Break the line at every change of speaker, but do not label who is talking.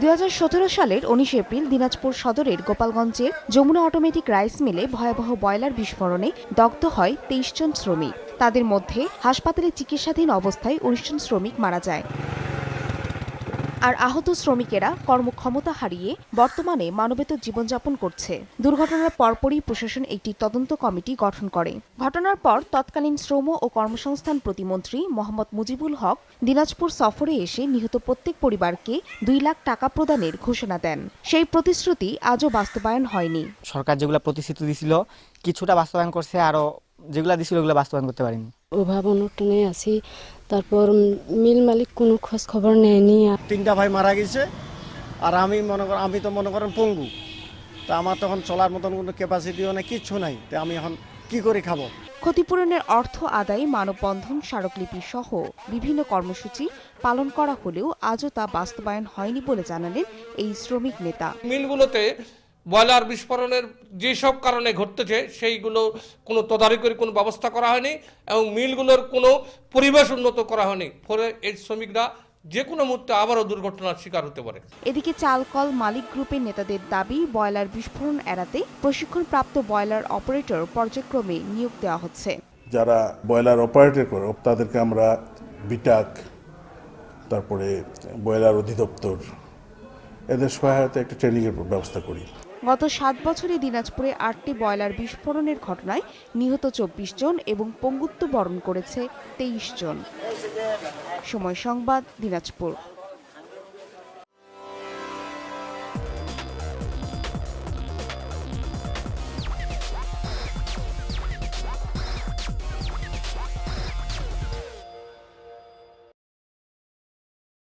2017 সালের 19 এপ্রিল দিনাজপুর সদরের গোপালগঞ্জের যমুনা অটোমেটিক রাইস মিলে ভয়াবহ বয়লার বিস্ফোরণে দগ্ধ হয় 23 জন শ্রমিক। তাদের মধ্যে হাসপাতালে চিকিৎসাধীন অবস্থায় 19 জন শ্রমিক মারা যায়। আর আহত শ্রমিকেরা কর্মক্ষমতা হারিয়ে বর্তমানে মানবেতর জীবনযাপন করছে। দুর্ঘটনার পরপরই প্রশাসন একটি তদন্ত কমিটি গঠন করে। ঘটনার পর তৎকালীন শ্রম ও কর্মসংস্থান প্রতিমন্ত্রী মোহাম্মদ মুজিবুল হক দিনাজপুর সফরে এসে নিহত প্রত্যেক পরিবারকে 2 লাখ টাকা প্রদানের ঘোষণা দেন। সেই প্রতিশ্রুতি আজও বাস্তবায়ন হয়নি।
সরকার যেগুলো প্রতিশ্রুতি দিছিল কিছুটা বাস্তবায়ন করছে, আরো যেগুলো দিছিল ওগুলো বাস্তবায়ন করতে পারেনি।
অভাব অনটনে আছি, তারপর মিল মালিক কোনো খোঁজ খবর নেয়নি।
3টা ভাই মারা গেছে, আর আমি তো মনে করেন পঙ্গু, তা আমার তখন চলার মতন কোনো ক্যাপাসিটিও নেই, কিচ্ছু নাই। তো আমি এখন কি করে খাবো?
ক্ষতিপূরণের অর্থ আদায়ে মানববন্ধন, স্মারকলিপি সহ বিভিন্ন কর্মসূচি পালন করা হলেও আজও তা বাস্তবায়ন হয়নি বলে জানালেন এই শ্রমিক নেতা।
মিলগুলোতে বয়লার বিস্ফোরণের যেসব কারণে ঘটতেছে সেইগুলো কোনো তদারকির কোনো ব্যবস্থা করা হয়নি এবং মিলগুলোর কোনো পরিবেশ উন্নত করা হয়নি। ফলে এই শ্রমিকরা যে কোনো মুহূর্তে আবারও দুর্ঘটনার শিকার হতে পারে।
এদিকে চালকল মালিক গ্রুপের নেতাদের দাবি, বয়লার বিস্ফোরণ এড়াতে প্রশিক্ষণপ্রাপ্ত বয়লার অপারেটর পর্যায়ক্রমে নিয়োগ দেওয়া হচ্ছে।
যারা বয়লার অপারেটর করে তাদেরকে আমরা বিটাক, তারপরে বয়লার অধিদপ্তর, এদের সহায়তায় একটা ট্রেনিংয়ের ব্যবস্থা করি।
গত 7 বছরে দিনাজপুরে 8টি বয়লার বিস্ফোরণের ঘটনায় নিহত 24 জন এবং পঙ্গুত্ব বরণ করেছে 23 জন। সময় সংবাদ, দিনাজপুর।